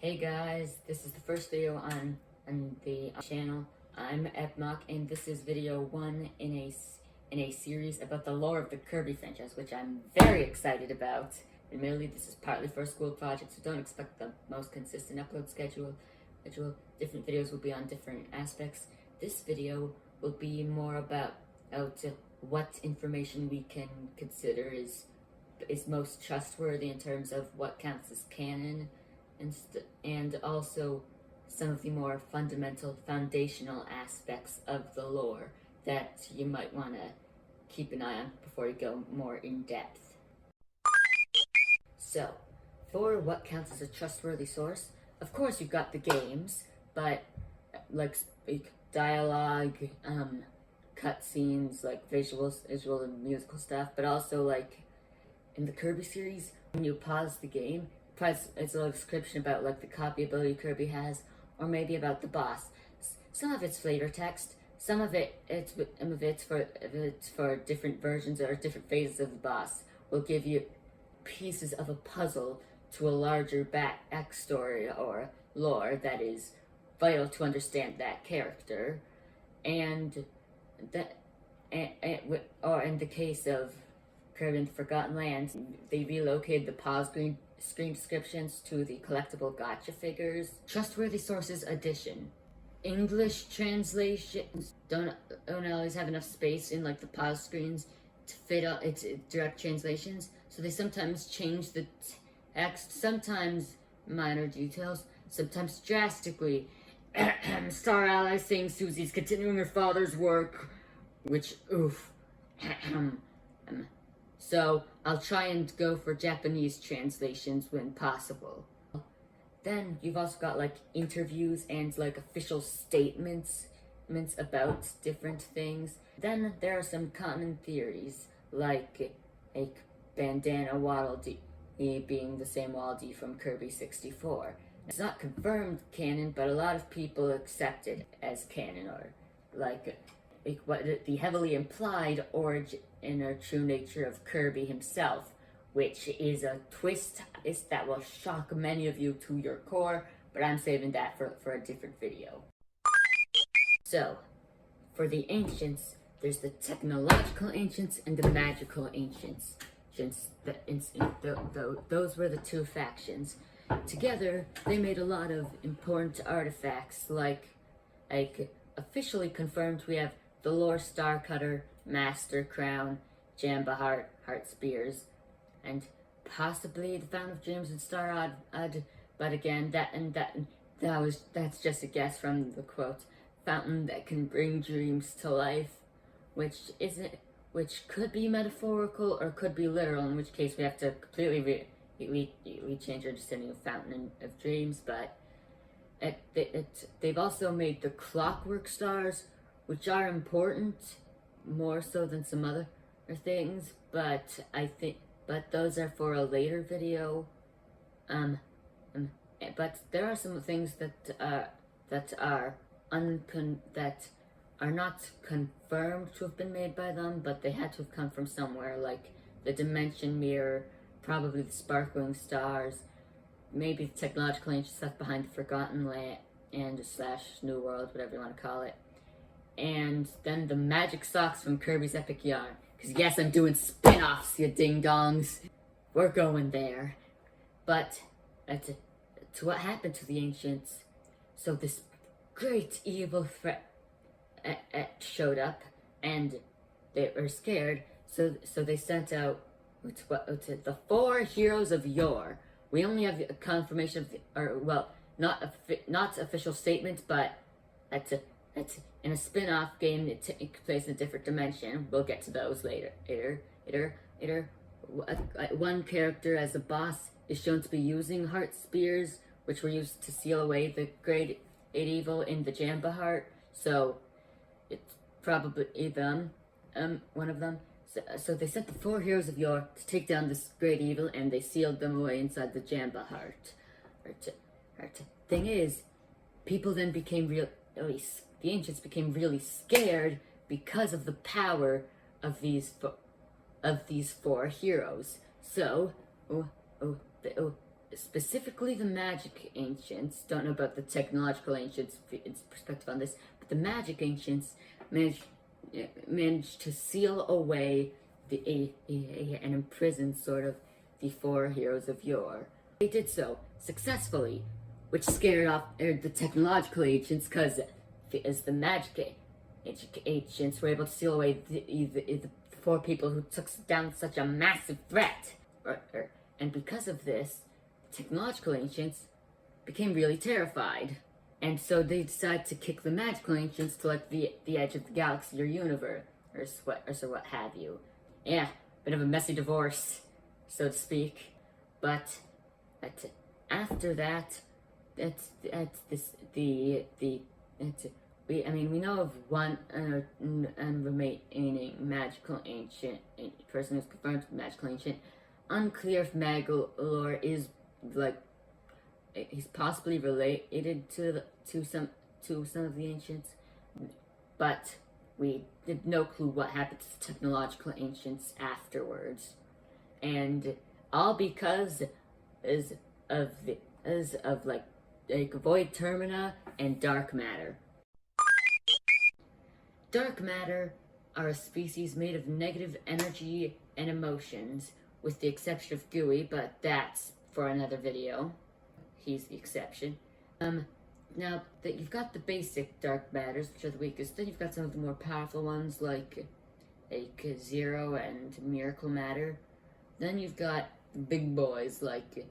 Hey guys, this is the first video on the channel. I'm Epmock, and this is video 1 in a series about the lore of the Kirby franchise, which I'm very excited about. Admittedly, this is partly for a school project, so don't expect the most consistent upload schedule. Different videos will be on different aspects. This video will be more about what information we can consider is most trustworthy in terms of what counts as canon, and also some of the more foundational aspects of the lore that you might want to keep an eye on before you go more in depth. So, for what counts as a trustworthy source, of course you've got the games, but like dialogue, cutscenes, like visual and musical stuff, but also like in the Kirby series, when you pause the game, it's a little description about like the copy ability Kirby has, or maybe about the boss. Some of it's flavor text, some of it's for different versions or different phases of the boss. Will give you pieces of a puzzle to a larger backstory or lore that is vital to understand that character, or in the case of Kirby and the Forgotten Lands, they relocated the pause screen descriptions to the collectible gotcha figures. Trustworthy Sources Edition. English translations don't always have enough space in like the pause screens to fit out its direct translations, so they sometimes change the text, sometimes minor details, sometimes drastically. Star Ally saying Susie's continuing her father's work, which, oof. So I'll try and go for Japanese translations when possible. Then you've also got like interviews and like official statements about different things. Then there are some common theories, like Bandana Waddle Dee being the same Waddle Dee from Kirby 64. It's not confirmed canon, but a lot of people accept it as canon, or like what the heavily implied origin or true nature of Kirby himself, which is a twist that will shock many of you to your core, but I'm saving that for a different video. So, for the ancients, there's the technological ancients and the magical ancients. Those were the two factions. Together, they made a lot of important artifacts, like officially confirmed we have the Lore Star Cutter, Master Crown, Jamba Heart, Heart Spears, and possibly the Fountain of Dreams and Star Odd, but again, that's just a guess from the quote, fountain that can bring dreams to life, which could be metaphorical or could be literal, in which case we have to completely change our understanding of Fountain of Dreams. But they've also made the Clockwork stars, which are important, more so than some other things, but those are for a later video. But there are some things that are not confirmed to have been made by them, but they had to have come from somewhere, like the Dimension Mirror, probably the Sparkling Stars, maybe the technological ancient stuff behind the Forgotten Land and / New World, whatever you want to call it. And then the magic socks from Kirby's Epic Yarn. Because yes, I'm doing spin-offs, you ding-dongs. We're going there. But to what happened to the ancients. So this great evil threat showed up, and they were scared. So they sent out to the 4 heroes of yore. We only have a confirmation of not official statements, but that's in a spin-off game that takes place in a different dimension. We'll get to those later. One character as a boss is shown to be using heart spears, which were used to seal away the great evil in the Jamba Heart. So it's probably them, one of them. So they sent the 4 heroes of yore to take down this great evil, and they sealed them away inside the Jamba Heart. Thing is, people then became the ancients became really scared because of the power of these 4 heroes. So specifically the magic ancients, don't know about the technological ancients' perspective on this, but the magic ancients managed to seal away and imprison sort of the four heroes of yore. They did so successfully, which scared off the technological ancients, because as the magic ancients were able to seal away the four people who took down such a massive threat. And because of this, technological ancients became really terrified. And so they decided to kick the magical ancients to like the edge of the galaxy or universe, or what have you. Yeah, bit of a messy divorce, so to speak. But after that, we know of one remaining magical ancient person who's confirmed magical ancient. Unclear if Lore is he's possibly related to some of the ancients, but we had no clue what happened to the technological ancients afterwards, and all because of void termina and dark matter. Dark matter are a species made of negative energy and emotions, with the exception of Gooey, but that's for another video. He's the exception. Now that you've got the basic dark matters, which are the weakest, then you've got some of the more powerful ones like Zero and Miracle Matter. Then you've got big boys like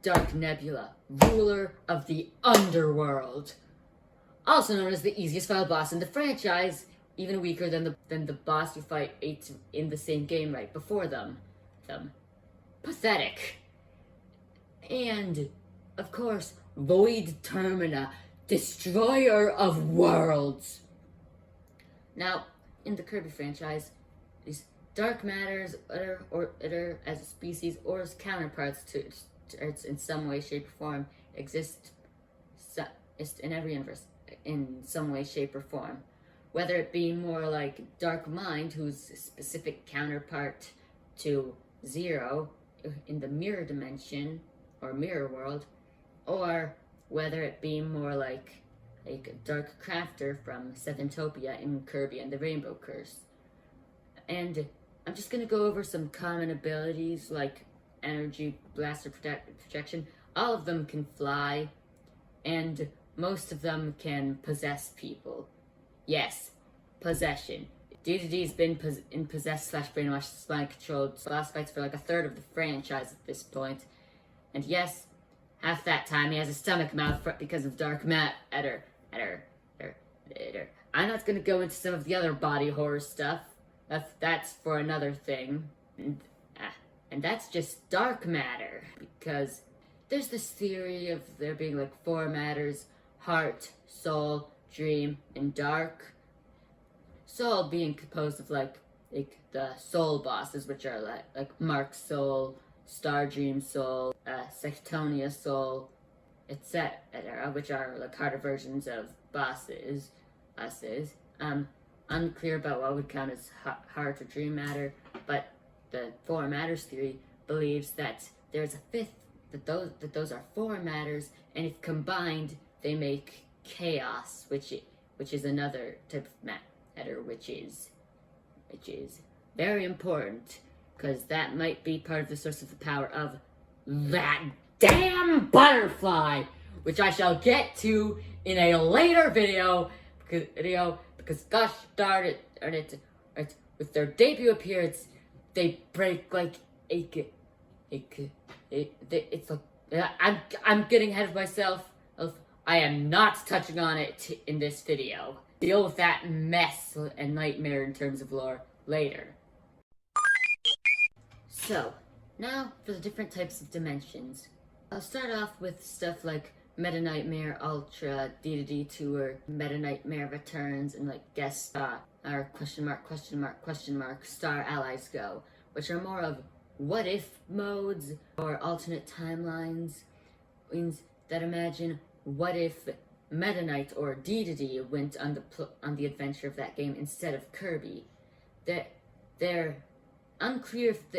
Dark Nebula, ruler of the underworld, also known as the easiest final boss in the franchise, even weaker than the boss you fight in the same game right before them. Pathetic. And of course, Void Termina, destroyer of worlds. Now, in the Kirby franchise, these dark matters are as a species or as counterparts to Earth's in some way, shape, or form exist in every universe in some way, shape, or form. Whether it be more like Dark Mind, who's a specific counterpart to Zero in the mirror dimension or mirror world, or whether it be more like Dark Crafter from Seventopia in Kirby and the Rainbow Curse. And I'm just going to go over some common abilities like energy, blaster projection. All of them can fly, and most of them can possess people. Yes, possession. DDD's been in possessed / brainwashed / mind-controlled boss fights for like a third of the franchise at this point. And yes, half that time he has a stomach mouth because of dark matter. I'm not gonna go into some of the other body horror stuff. That's for another thing. And that's just dark matter, because there's this theory of there being like four matters: heart, soul, dream, and dark. Soul being composed of like the soul bosses, which are like Mark's soul, Star Dream soul, Sectonia soul, etc., which are like harder versions of bosses. Unclear about what would count as heart or dream matter, but the four matters theory believes that there's a fifth, that those are four matters, and if combined they make chaos, which is another type of matter, which is very important, because that might be part of the source of the power of that damn butterfly, which I shall get to in a later video, because gosh darn it, with their debut appearance, they break like it's like, I'm getting ahead of myself. I am not touching on it in this video. Deal with that mess and nightmare in terms of lore later. So, now for the different types of dimensions. I'll start off with stuff like Meta Nightmare Ultra, D2D Tour, Meta Nightmare Returns, and like Guest Star, or Star Allies Go, which are more of what if modes or alternate timelines, means that imagine what if Meta Knight or D2D went on the adventure of that game instead of Kirby. They're unclear if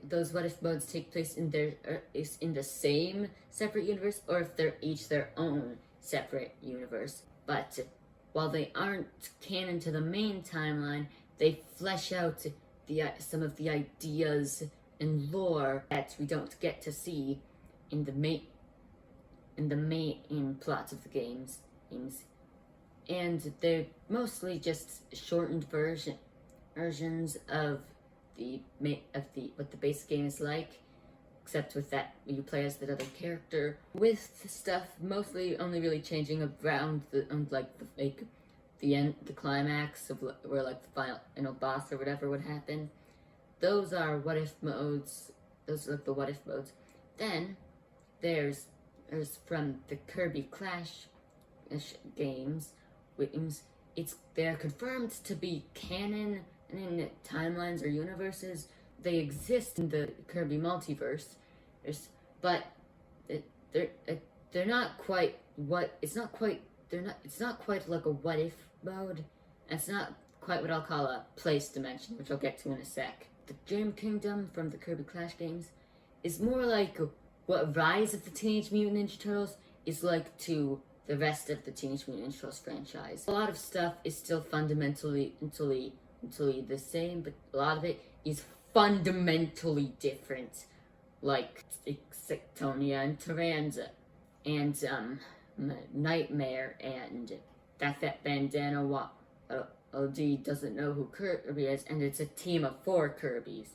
those what if modes take place in the same separate universe, or if they're each their own separate universe. But while they aren't canon to the main timeline, they flesh out some of the ideas and lore that we don't get to see in the main plots of the games. And they're mostly just shortened versions of what the base game is like, except with that you play as that other character, with stuff mostly only really changing around the climax of where like the final boss or whatever would happen. Those are what if modes. Those are like the what if modes. Then there's from the Kirby Clash games. They're confirmed to be canon in timelines or universes. They exist in the Kirby multiverse, but they're not quite what it's not quite like a what if mode. And it's not quite what I'll call a place dimension, which I'll get to in a sec. The Dream Kingdom from the Kirby Clash games is more like what Rise of the Teenage Mutant Ninja Turtles is like to the rest of the Teenage Mutant Ninja Turtles franchise. A lot of stuff is still fundamentally the same, but a lot of it is fundamentally different, like Sectonia and Taranza, and Nightmare, and that bandana OD doesn't know who Kirby is, and it's a team of 4 Kirbys.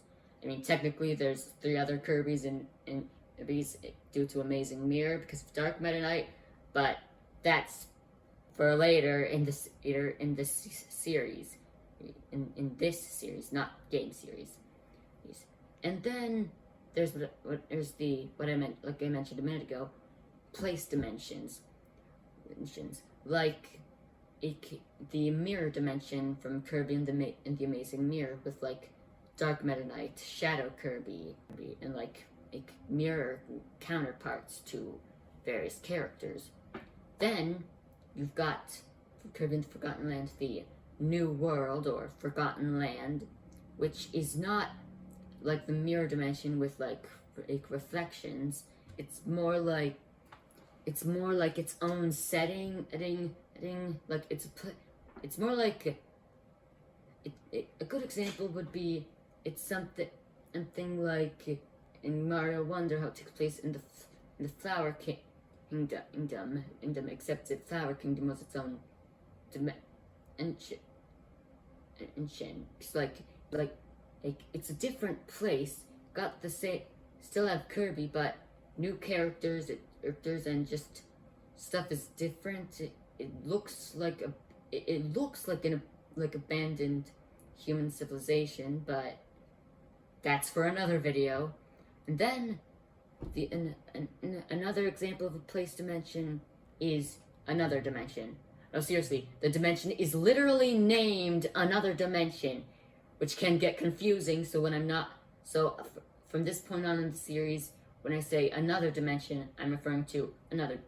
I mean, technically there's 3 other Kirbys in Kirby's due to Amazing Mirror because of Dark Meta Knight, but that's for later in this series. In this series, not game series. And then there's what I meant, like I mentioned a minute ago, place dimensions, like the mirror dimension from Kirby and the Amazing Mirror, with like Dark Meta Knight, Shadow Kirby, and like mirror counterparts to various characters. Then you've got Kirby and the Forgotten Land, the New World or Forgotten Land, which is not like the mirror dimension with like reflections. It's more like its own setting. Like it's more like a good example would be it's something like in Mario Wonder, how it takes place in the Flower Kingdom, except that Flower Kingdom was its own dimension. It's like it's a different place. Got the same, still have Kirby, but new characters, and just stuff is different. It looks like an abandoned human civilization, but that's for another video. And then another example of a place dimension is Another Dimension. No, seriously, the dimension is literally named Another Dimension, which can get confusing. So from this point on in the series, when I say another dimension, I'm referring to another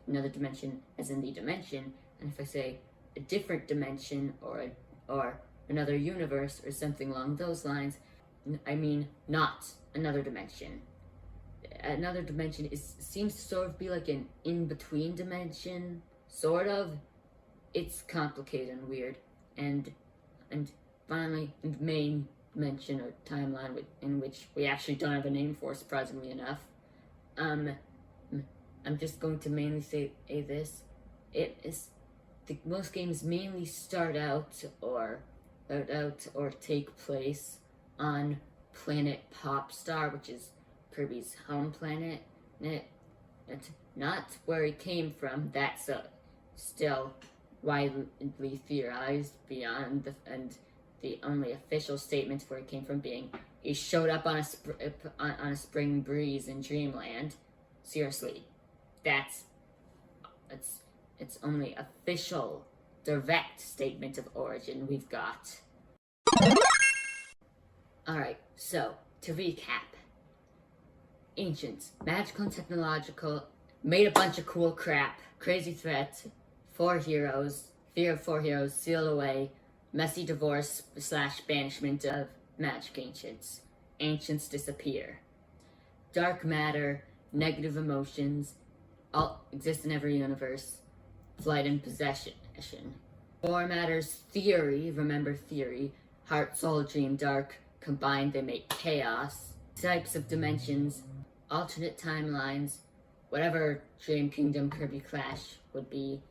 dimension as in the dimension. And if I say a different dimension or another universe or something along those lines, I mean not another dimension. Another dimension seems to sort of be like an in-between dimension, sort of. It's complicated and weird. And finally, the main dimension or timeline in which we actually don't have a name for, surprisingly enough. I'm just going to mainly say this. Most games mainly start out or take place on planet Popstar, which is Kirby's home planet. That's not where he came from. That's still widely theorized beyond and the only official statement where he came from being he showed up on a spring breeze in Dreamland. Seriously, it's only official direct statement of origin we've got. Alright, so to recap. Ancients, magical and technological, made a bunch of cool crap, crazy threat, 4 heroes, fear of 4 heroes, seal away, messy divorce / banishment of magic ancients. ancients disappear. Dark matter, negative emotions, all exist in every universe. Flight and possession. Form matter's theory, remember theory, heart, soul, dream, dark, combined they make chaos. Types of dimensions, alternate timelines, whatever Dream Kingdom Kirby Clash would be.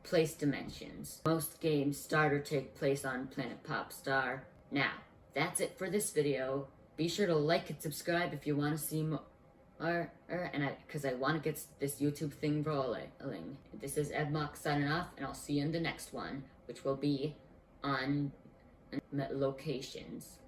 Place dimensions. Most games start or take place on Planet Popstar. Now, that's it for this video. Be sure to like and subscribe if you want to see more. Because I want to get this YouTube thing rolling. This is Edmock signing off, and I'll see you in the next one, which will be on locations.